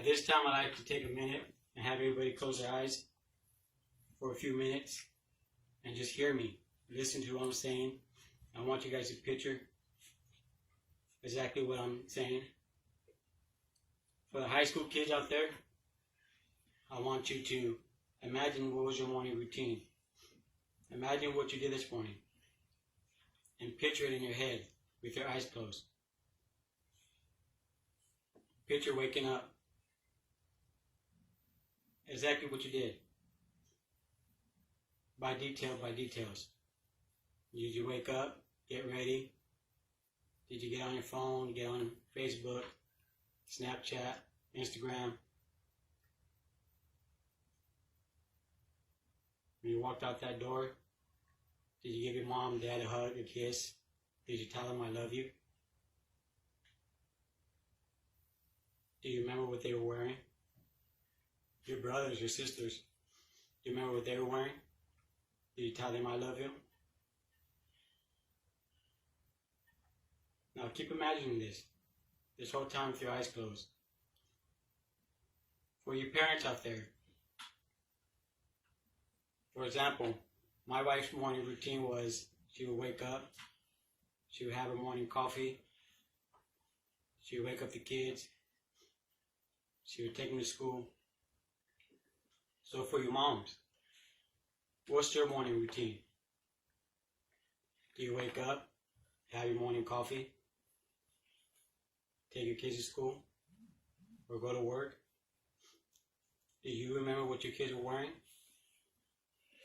At this time, I'd like to take a minute and have everybody close their eyes for a few minutes and just hear me. Listen to what I'm saying. I want you guys to picture exactly what I'm saying. For the high school kids out there, I want you to imagine what was your morning routine. Imagine what you did this morning and picture it in your head with your eyes closed. Picture waking up. Exactly what you did. By details. Did you wake up, get ready? Did you get on your phone, get on Facebook, Snapchat, Instagram? When you walked out that door, did you give your mom and dad a hug, a kiss? Did you tell them I love you? Do you remember what they were wearing? Your brothers, your sisters, do you remember what they were wearing? Did you tell them I love you? Now keep imagining this whole time with your eyes closed. For your parents out there, for example, my wife's morning routine was she would wake up, she would have her morning coffee, she would wake up the kids, she would take them to school. So for your moms, what's your morning routine? Do you wake up, have your morning coffee, take your kids to school, or go to work? Do you remember what your kids were wearing?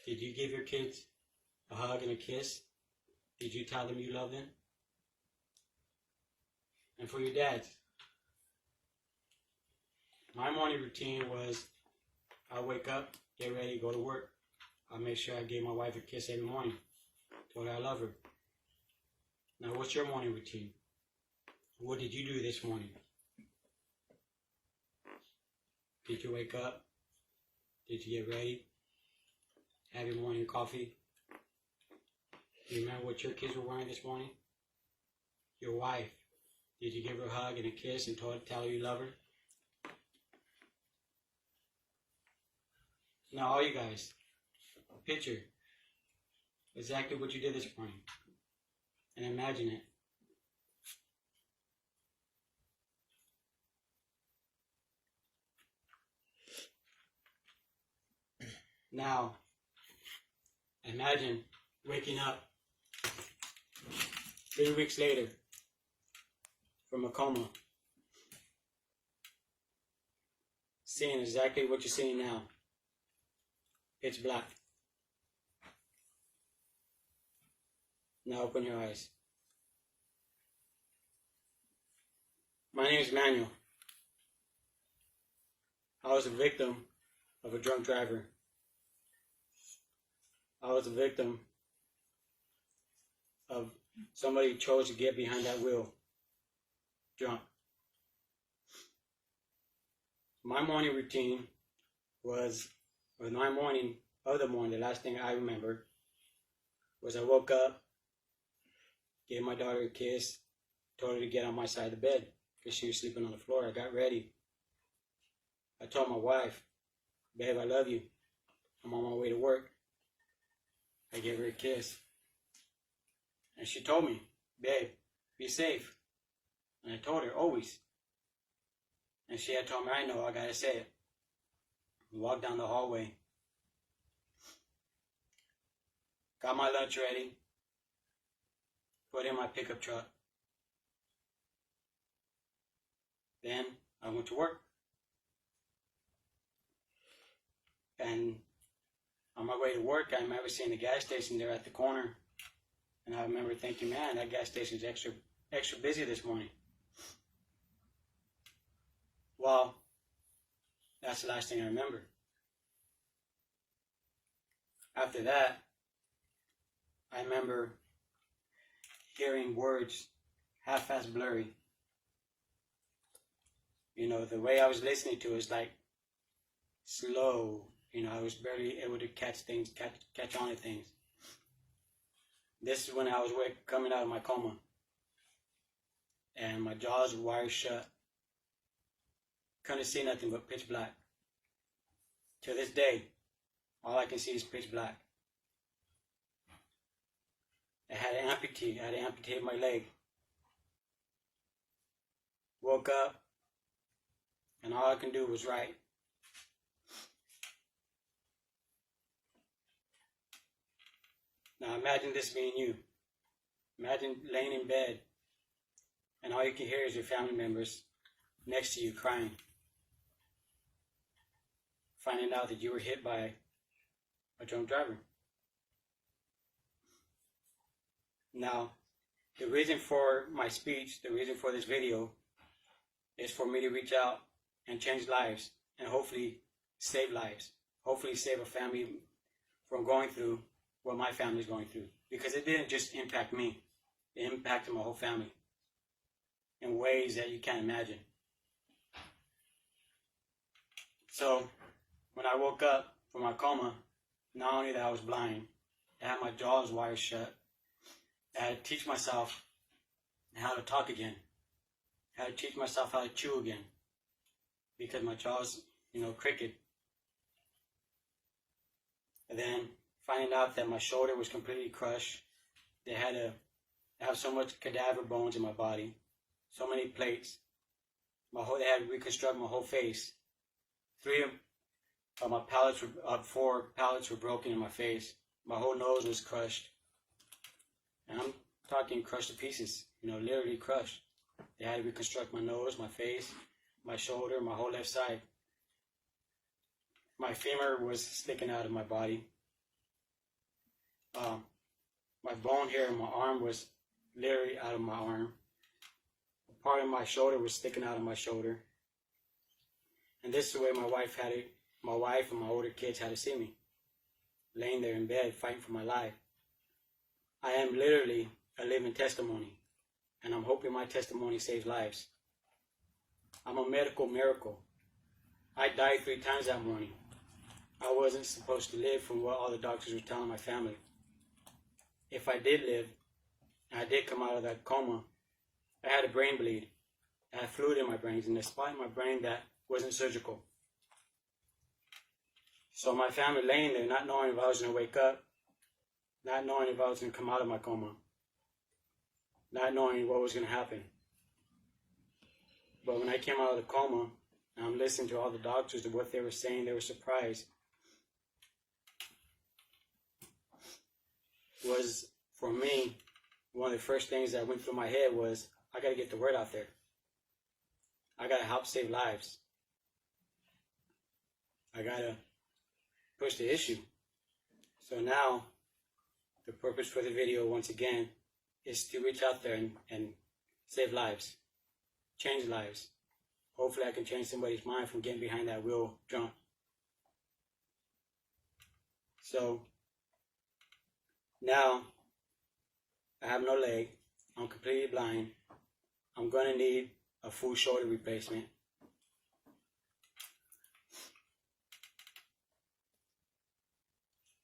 Did you give your kids a hug and a kiss? Did you tell them you love them? And for your dads, my morning routine was I wake up, get ready, go to work. I make sure I gave my wife a kiss every morning. Told her I love her. Now what's your morning routine? What did you do this morning? Did you wake up? Did you get ready? Have your morning coffee? Do you remember what your kids were wearing this morning? Your wife, did you give her a hug and a kiss and tell her you love her? Now all you guys, picture exactly what you did this morning and imagine it. Now, imagine waking up 3 weeks later from a coma, seeing exactly what you're seeing now. It's black. Now open your eyes. My name is Manuel. I was a victim of a drunk driver. I was a victim of somebody who chose to get behind that wheel drunk. My morning routine was my morning, the last thing I remember was I woke up, gave my daughter a kiss, told her to get on my side of the bed because she was sleeping on the floor. I got ready. I told my wife, babe, I love you. I'm on my way to work. I gave her a kiss. And she told me, babe, be safe. And I told her, always. And she had told me, I know, I gotta say it. We walked down the hallway. Got my lunch ready. Put in my pickup truck. Then I went to work. And on my way to work, I remember seeing the gas station there at the corner. And I remember thinking, man, that gas station's extra busy this morning. Well, that's the last thing I remember. After that, I remember hearing words half-assed blurry. You know, the way I was listening to it was like slow. You know, I was barely able to catch on to things. This is when I was coming out of my coma. And my jaws were wired shut. couldn't see nothing but pitch black. To this day, all I can see is pitch black. I had to amputate my leg. Woke up, and all I can do was write. Now imagine this being you. Imagine laying in bed, and all you can hear is your family members next to you crying, finding out that you were hit by a drunk driver. Now, the reason for my speech, the reason for this video, is for me to reach out and change lives and hopefully save lives. Hopefully save a family from going through what my family is going through. Because it didn't just impact me, it impacted my whole family in ways that you can't imagine. So, when I woke up from my coma, not only that I was blind, I had my jaws wired shut. I had to teach myself how to talk again. I had to teach myself how to chew again. Because my jaws, crooked. And then finding out that my shoulder was completely crushed. They had to have so much cadaver bones in my body. So many plates. They had to reconstruct my whole face. 3 of my pallets, 4 pallets were broken in my face. My whole nose was crushed. And I'm talking crushed to pieces, literally crushed. They had to reconstruct my nose, my face, my shoulder, my whole left side. My femur was sticking out of my body. My bone here in my arm was literally out of my arm. Part of my shoulder was sticking out of my shoulder. And this is the way my wife and my older kids had to see me. Laying there in bed, fighting for my life. I am literally a living testimony. And I'm hoping my testimony saves lives. I'm a medical miracle. I died 3 times that morning. I wasn't supposed to live from what all the doctors were telling my family. If I did live, and I did come out of that coma, I had a brain bleed. I had fluid in my brains, and a spot in my brain that wasn't surgical. So my family laying there, not knowing if I was going to wake up, not knowing if I was going to come out of my coma, not knowing what was going to happen. But when I came out of the coma, and I'm listening to all the doctors and what they were saying, they were surprised. Was, for me, one of the first things that went through my head was, I got to get the word out there. I got to help save lives. I got to push the issue. So now, the purpose for the video, once again, is to reach out there and save lives. Change lives. Hopefully I can change somebody's mind from getting behind that wheel drunk. So, now, I have no leg. I'm completely blind. I'm going to need a full shoulder replacement.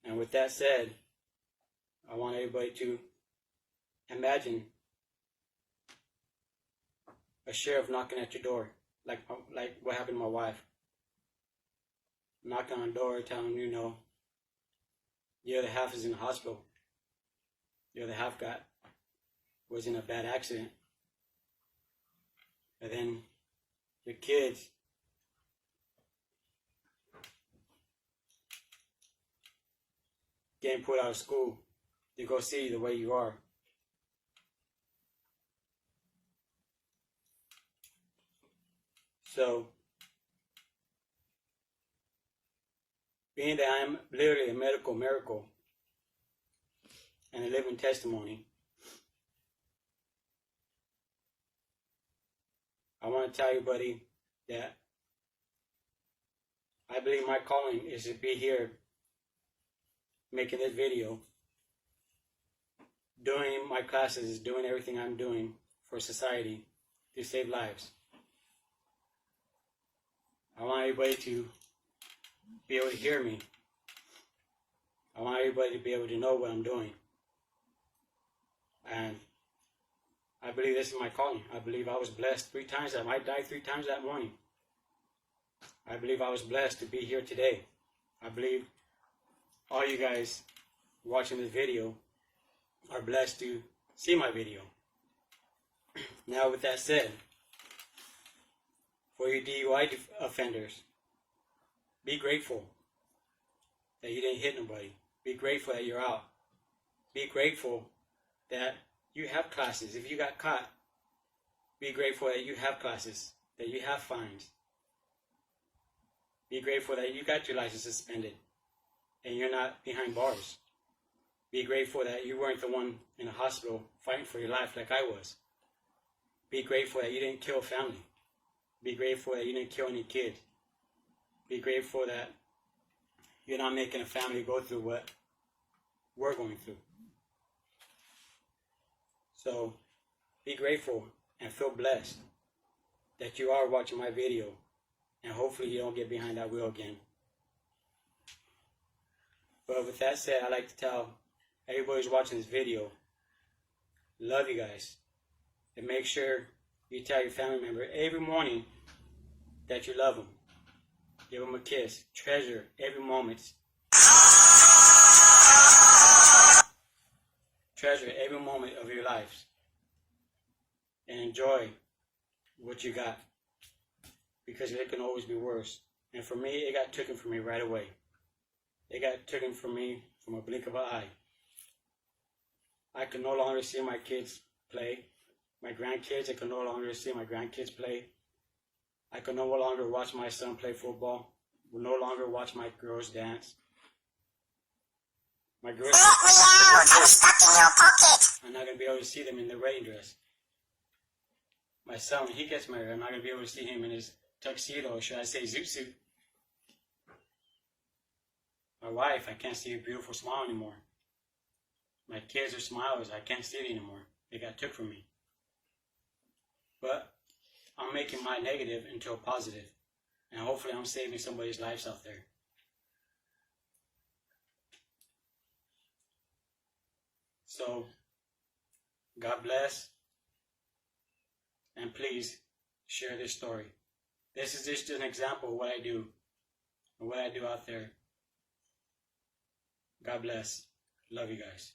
And with that said, I want everybody to imagine a sheriff knocking at your door, like what happened to my wife. Knocking on the door, telling them, the other half is in the hospital. The other half was in a bad accident. And then your kids getting put out of school to go see the way you are. So, being that I am literally a medical miracle and a living testimony, I want to tell everybody that I believe my calling is to be here making this video, doing my classes, doing everything I'm doing for society to save lives. I want everybody to be able to hear me. I want everybody to be able to know what I'm doing. And I believe this is my calling. I believe I was blessed 3 times. I might die 3 times that morning. I believe I was blessed to be here today. I believe all you guys watching this video are blessed to see my video. Now, with that said, for you DUI offenders, be grateful that you didn't hit nobody. Be grateful that you're out. Be grateful that you have classes. If you got caught, be grateful that you have classes, that you have fines. Be grateful that you got your license suspended and you're not behind bars. Be grateful that you weren't the one in the hospital fighting for your life like I was. Be grateful that you didn't kill a family. Be grateful that you didn't kill any kids. Be grateful that you're not making a family go through what we're going through. So be grateful and feel blessed that you are watching my video, and hopefully you don't get behind that wheel again. But with that said, I'd like to tell everybody who's watching this video, love you guys. And make sure you tell your family member every morning that you love them. Give them a kiss. Treasure every moment. Treasure every moment of your lives. And enjoy what you got. Because it can always be worse. And for me, it got taken from me right away. It got taken from me from a blink of an eye. I can no longer see my kids play. My grandkids, I can no longer see my grandkids play. I can no longer watch my son play football. Will no longer watch my girls dance. My girls, I'm stuck in your pocket. I'm not going to be able to see them in their wedding dress. My son, when he gets married, I'm not going to be able to see him in his tuxedo, or should I say zoot suit. My wife, I can't see her beautiful smile anymore. My kids are smilers, I can't see it anymore. They got took from me. But I'm making my negative into a positive. And hopefully I'm saving somebody's lives out there. So, God bless. And please share this story. This is just an example of what I do. And what I do out there. God bless. Love you guys.